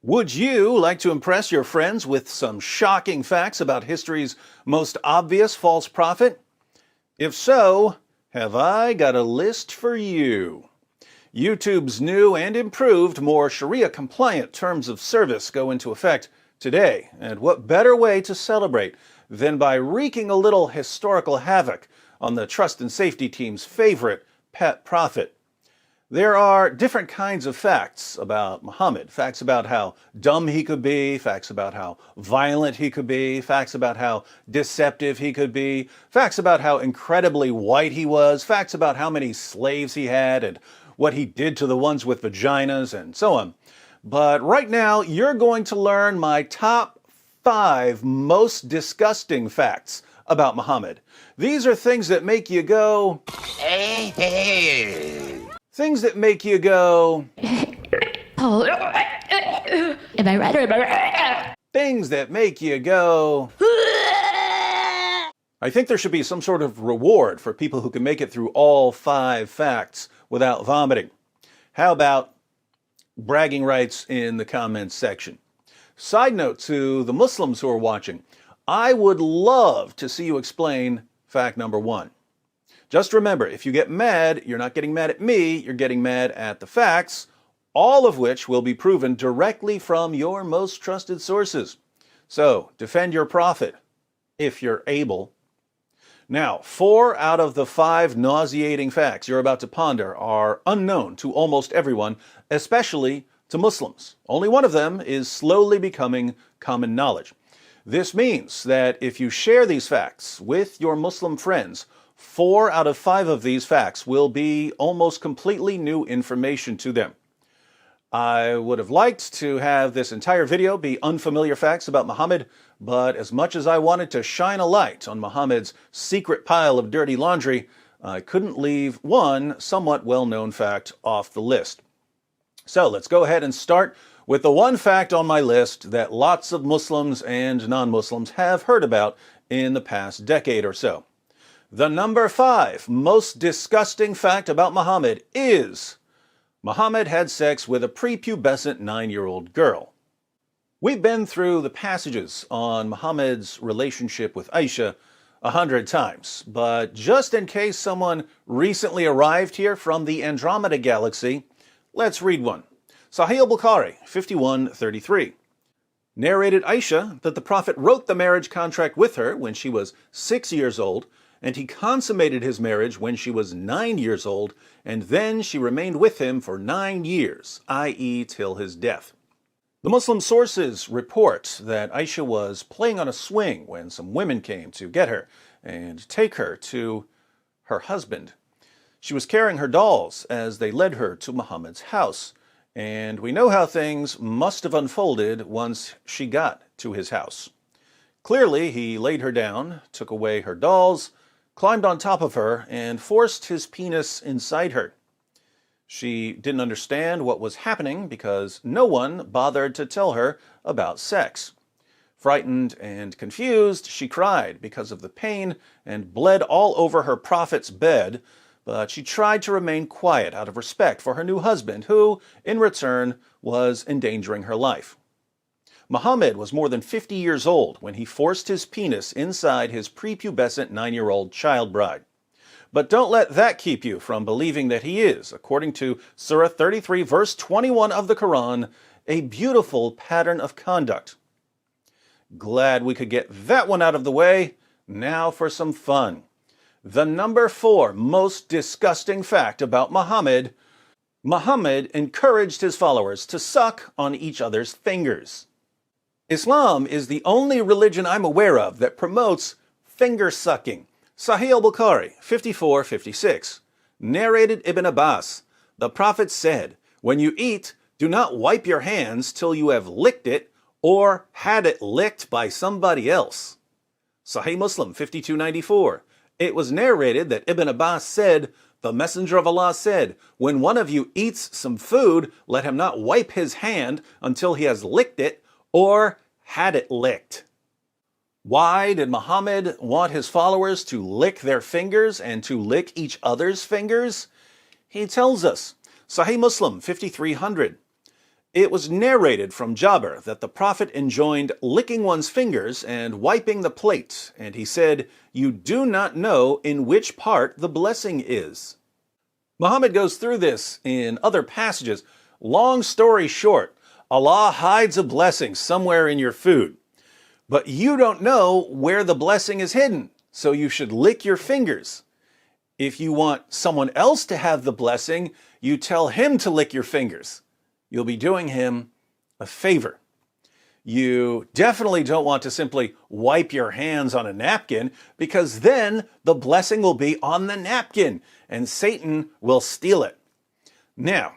Would you like to impress your friends with some shocking facts about history's most obvious false prophet? If so, have I got a list for you. YouTube's new and improved, more Sharia-compliant terms of service go into effect today, and what better way to celebrate than by wreaking a little historical havoc on the trust and safety team's favorite pet prophet. There are different kinds of facts about Muhammad. Facts about how dumb he could be, facts about how violent he could be, facts about how deceptive he could be, facts about how incredibly white he was, facts about how many slaves he had and what he did to the ones with vaginas, and so on. But right now, you're going to learn my top 5 most disgusting facts about Muhammad. These are things that make you go... Things that make you go... Oh, am I right or am I right? Things that make you go... I think there should be some sort of reward for people who can make it through all 5 facts without vomiting. How about bragging rights in the comments section? Side note to the Muslims who are watching, I would love to see you explain fact number 1. Just remember, if you get mad, you're not getting mad at me, you're getting mad at the facts, all of which will be proven directly from your most trusted sources. So, defend your prophet, if you're able. Now, 4 out of the 5 nauseating facts you're about to ponder are unknown to almost everyone, especially to Muslims. Only one of them is slowly becoming common knowledge. This means that if you share these facts with your Muslim friends, 4 out of 5 of these facts will be almost completely new information to them. I would have liked to have this entire video be unfamiliar facts about Muhammad, but as much as I wanted to shine a light on Muhammad's secret pile of dirty laundry, I couldn't leave one somewhat well-known fact off the list. So let's go ahead and start with the one fact on my list that lots of Muslims and non-Muslims have heard about in the past decade or so. The number 5 most disgusting fact about Muhammad is Muhammad had sex with a prepubescent 9-year-old girl. We've been through the passages on Muhammad's relationship with Aisha 100 times, but just in case someone recently arrived here from the Andromeda Galaxy, let's read one. Sahih al-Bukhari, 5133. Narrated Aisha that the Prophet wrote the marriage contract with her when she was 6 years old, and he consummated his marriage when she was 9 years old, and then she remained with him for 9 years, i.e. till his death. The Muslim sources report that Aisha was playing on a swing when some women came to get her and take her to her husband. She was carrying her dolls as they led her to Muhammad's house, and we know how things must have unfolded once she got to his house. Clearly, he laid her down, took away her dolls, climbed on top of her, and forced his penis inside her. She didn't understand what was happening because no one bothered to tell her about sex. Frightened and confused, she cried because of the pain and bled all over her prophet's bed, but she tried to remain quiet out of respect for her new husband, who, in return, was endangering her life. Muhammad was more than 50 years old when he forced his penis inside his prepubescent 9-year-old child bride. But don't let that keep you from believing that he is, according to Surah 33, verse 21 of the Quran, a beautiful pattern of conduct. Glad we could get that one out of the way. Now for some fun. The number 4 most disgusting fact about Muhammad: Muhammad encouraged his followers to suck on each other's fingers. Islam is the only religion I'm aware of that promotes finger sucking. Sahih al-Bukhari, 5456. Narrated Ibn Abbas, the Prophet said, "When you eat, do not wipe your hands till you have licked it or had it licked by somebody else." Sahih Muslim, 5294. It was narrated that Ibn Abbas said, "The Messenger of Allah said, when one of you eats some food, let him not wipe his hand until he has licked it or had it licked." Why did Muhammad want his followers to lick their fingers and to lick each other's fingers? He tells us, Sahih Muslim 5300, It was narrated from Jabir that the Prophet enjoined licking one's fingers and wiping the plate, and he said, "You do not know in which part the blessing is." Muhammad goes through this in other passages. Long story short, Allah hides a blessing somewhere in your food, but you don't know where the blessing is hidden, so you should lick your fingers. If you want someone else to have the blessing, you tell him to lick your fingers. You'll be doing him a favor. You definitely don't want to simply wipe your hands on a napkin, because then the blessing will be on the napkin and Satan will steal it. Now,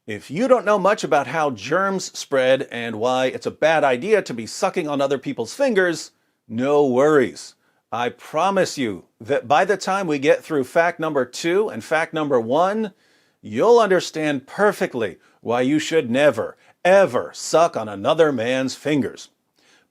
if you don't know much about how germs spread and why it's a bad idea to be sucking on other people's fingers, no worries. I promise you that by the time we get through fact number 2 and fact number 1, you'll understand perfectly why you should never, ever suck on another man's fingers.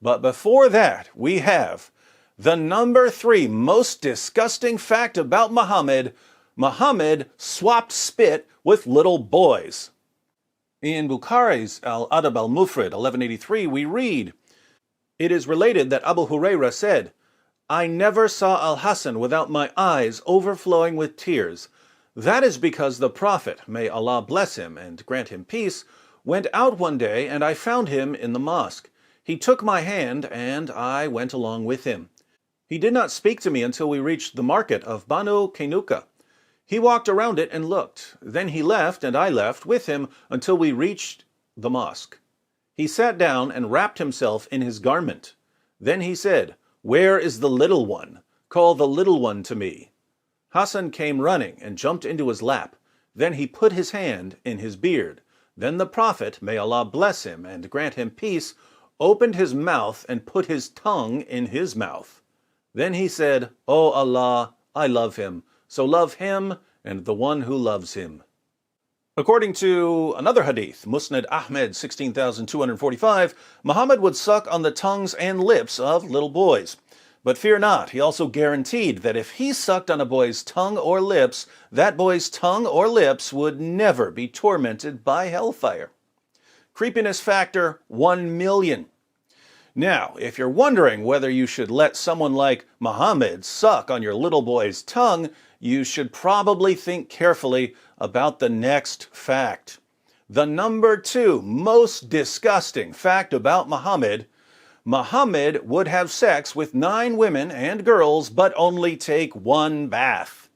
But before that, we have the number 3 most disgusting fact about Muhammad. Muhammad swapped spit with little boys. In Bukhari's Al-Adab al-Mufrad, 1183, we read, "It is related that Abu Huraira said, 'I never saw Al-Hasan without my eyes overflowing with tears. That is because the Prophet, may Allah bless him and grant him peace, went out one day and I found him in the mosque. He took my hand and I went along with him. He did not speak to me until we reached the market of Banu Kainuka. He walked around it and looked. Then he left and I left with him until we reached the mosque. He sat down and wrapped himself in his garment. Then he said, 'Where is the little one? Call the little one to me.' Hassan came running and jumped into his lap. Then he put his hand in his beard. Then the Prophet, may Allah bless him and grant him peace, opened his mouth and put his tongue in his mouth. Then he said, 'O Allah, I love him, so love him and the one who loves him.'" According to another hadith, Musnad Ahmed 16,245, Muhammad would suck on the tongues and lips of little boys. But fear not, he also guaranteed that if he sucked on a boy's tongue or lips, that boy's tongue or lips would never be tormented by hellfire. Creepiness factor 1,000,000. Now, if you're wondering whether you should let someone like Muhammad suck on your little boy's tongue, you should probably think carefully about the next fact. The number 2 most disgusting fact about Muhammad: Muhammad would have sex with 9 women and girls, but only take 1 bath.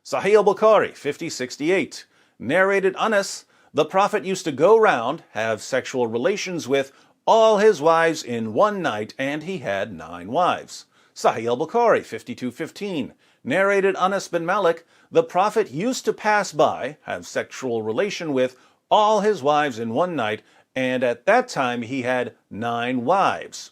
Sahih al-Bukhari, 5068. Narrated Anas, the Prophet used to go round, have sexual relations with all his wives in one night, and he had 9 wives. Sahih al-Bukhari, 5215. Narrated Anas bin Malik, the Prophet used to pass by, have sexual relation with all his wives in one night, and at that time he had 9 wives.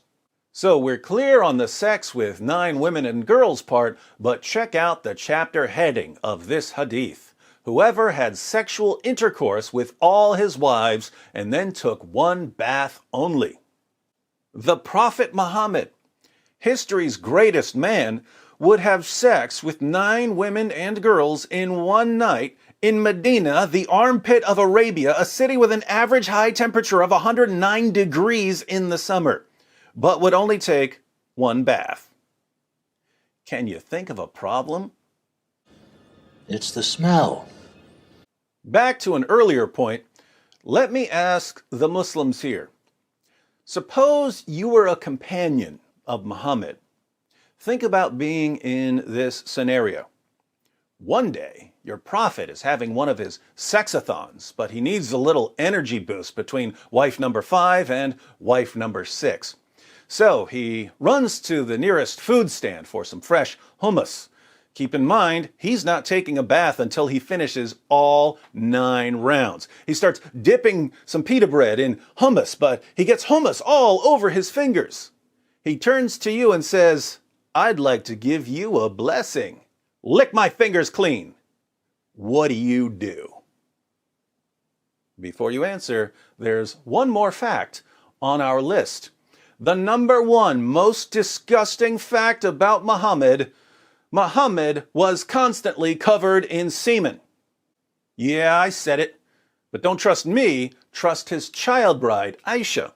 So we're clear on the sex with 9 women and girls part, but check out the chapter heading of this hadith. Whoever had sexual intercourse with all his wives and then took 1 bath only. The Prophet Muhammad, history's greatest man, would have sex with 9 women and girls in one night in Medina, the armpit of Arabia, a city with an average high temperature of 109 degrees in the summer, but would only take 1 bath. Can you think of a problem? It's the smell. Back to an earlier point, let me ask the Muslims here. Suppose you were a companion of Muhammad. Think about being in this scenario. One day, your prophet is having one of his sexathons, but he needs a little energy boost between wife number 5 and wife number 6. So he runs to the nearest food stand for some fresh hummus. Keep in mind, he's not taking a bath until he finishes all 9 rounds. He starts dipping some pita bread in hummus, but he gets hummus all over his fingers. He turns to you and says, "I'd like to give you a blessing. Lick my fingers clean." What do? Before you answer, there's one more fact on our list. The number 1 most disgusting fact about Muhammad: Muhammad was constantly covered in semen. Yeah, I said it. But don't trust me, trust his child bride, Aisha.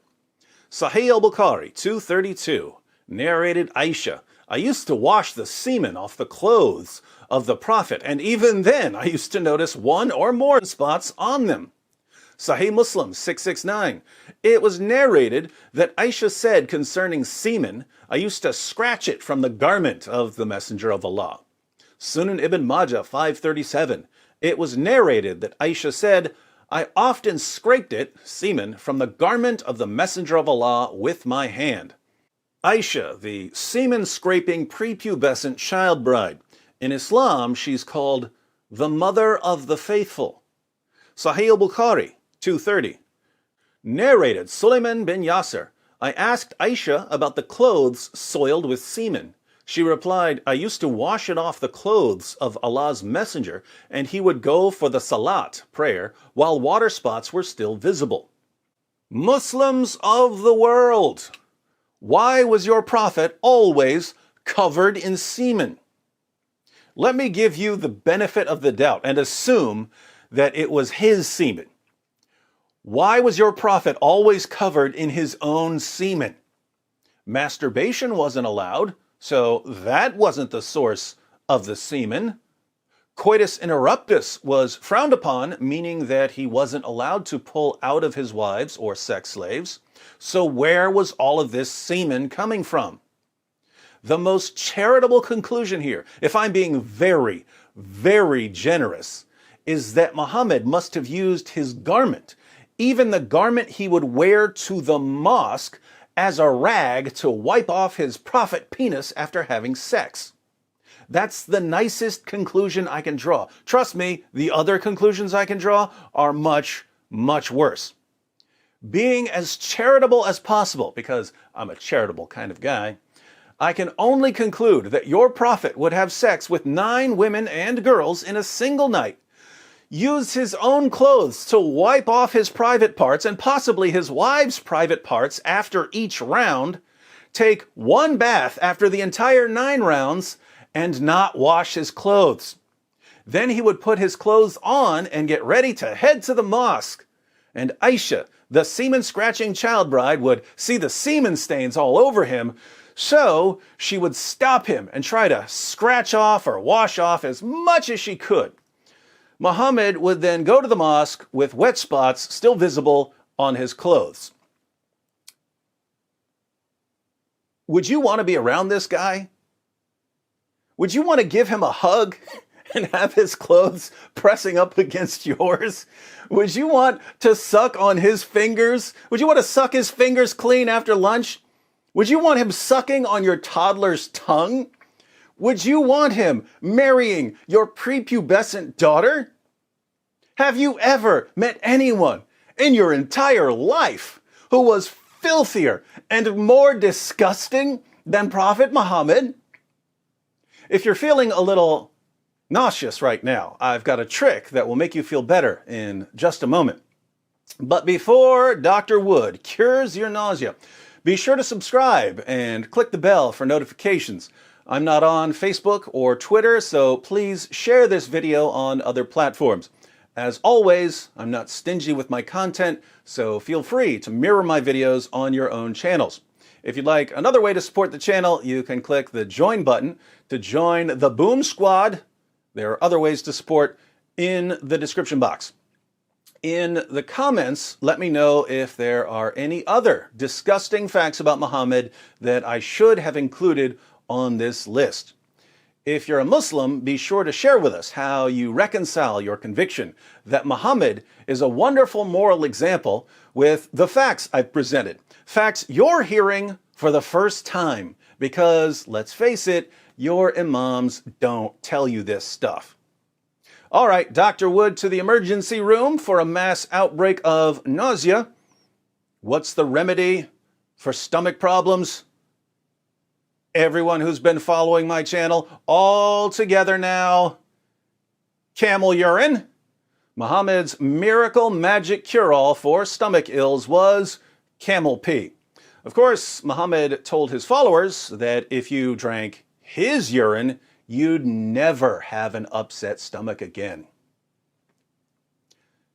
Sahih al-Bukhari, 232, narrated Aisha, I used to wash the semen off the clothes of the Prophet, and even then I used to notice one or more spots on them. Sahih Muslim 669. It was narrated that Aisha said concerning semen, I used to scratch it from the garment of the Messenger of Allah. Sunan Ibn Majah 537. It was narrated that Aisha said, I often scraped it, semen, from the garment of the Messenger of Allah with my hand. Aisha, the semen-scraping prepubescent child bride. In Islam, she's called the mother of the faithful. Sahih al-Bukhari, 230. Narrated Sulaiman bin Yasser, I asked Aisha about the clothes soiled with semen. She replied, I used to wash it off the clothes of Allah's messenger, and he would go for the salat, prayer, while water spots were still visible. Muslims of the world, why was your prophet always covered in semen? Let me give you the benefit of the doubt and assume that it was his semen. Why was your prophet always covered in his own semen? Masturbation wasn't allowed, so that wasn't the source of the semen. Coitus interruptus was frowned upon, meaning that he wasn't allowed to pull out of his wives or sex slaves. So where was all of this semen coming from? The most charitable conclusion here, if I'm being very, very generous, is that Muhammad must have used his garment, even the garment he would wear to the mosque, as a rag to wipe off his prophet penis after having sex. That's the nicest conclusion I can draw. Trust me, the other conclusions I can draw are much, much worse. Being as charitable as possible, because I'm a charitable kind of guy, I can only conclude that your prophet would have sex with 9 women and girls in a single night, use his own clothes to wipe off his private parts and possibly his wives' private parts after each round, take 1 bath after the entire 9 rounds, and not wash his clothes. Then he would put his clothes on and get ready to head to the mosque. And Aisha, the semen-scratching child bride, would see the semen stains all over him, so she would stop him and try to scratch off or wash off as much as she could. Muhammad would then go to the mosque with wet spots still visible on his clothes. Would you want to be around this guy? Would you want to give him a hug and have his clothes pressing up against yours? Would you want to suck on his fingers? Would you want to suck his fingers clean after lunch? Would you want him sucking on your toddler's tongue? Would you want him marrying your prepubescent daughter? Have you ever met anyone in your entire life who was filthier and more disgusting than Prophet Muhammad? If you're feeling a little nauseous right now, I've got a trick that will make you feel better in just a moment. But before Dr. Wood cures your nausea, be sure to subscribe and click the bell for notifications. I'm not on Facebook or Twitter, so please share this video on other platforms. As always, I'm not stingy with my content, so feel free to mirror my videos on your own channels. If you'd like another way to support the channel, you can click the join button to join the Boom Squad. There are other ways to support in the description box. In the comments, let me know if there are any other disgusting facts about Muhammad that I should have included on this list. If you're a Muslim, be sure to share with us how you reconcile your conviction that Muhammad is a wonderful moral example with the facts I've presented. Facts you're hearing for the first time, because, let's face it, your imams don't tell you this stuff. All right, Dr. Wood to the emergency room for a mass outbreak of nausea. What's the remedy for stomach problems? Everyone who's been following my channel, all together now. Camel urine. Muhammad's miracle magic cure-all for stomach ills was camel pee. Of course, Muhammad told his followers that if you drank his urine, you'd never have an upset stomach again.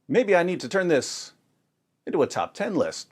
Maybe I need to turn this into a top 10 list.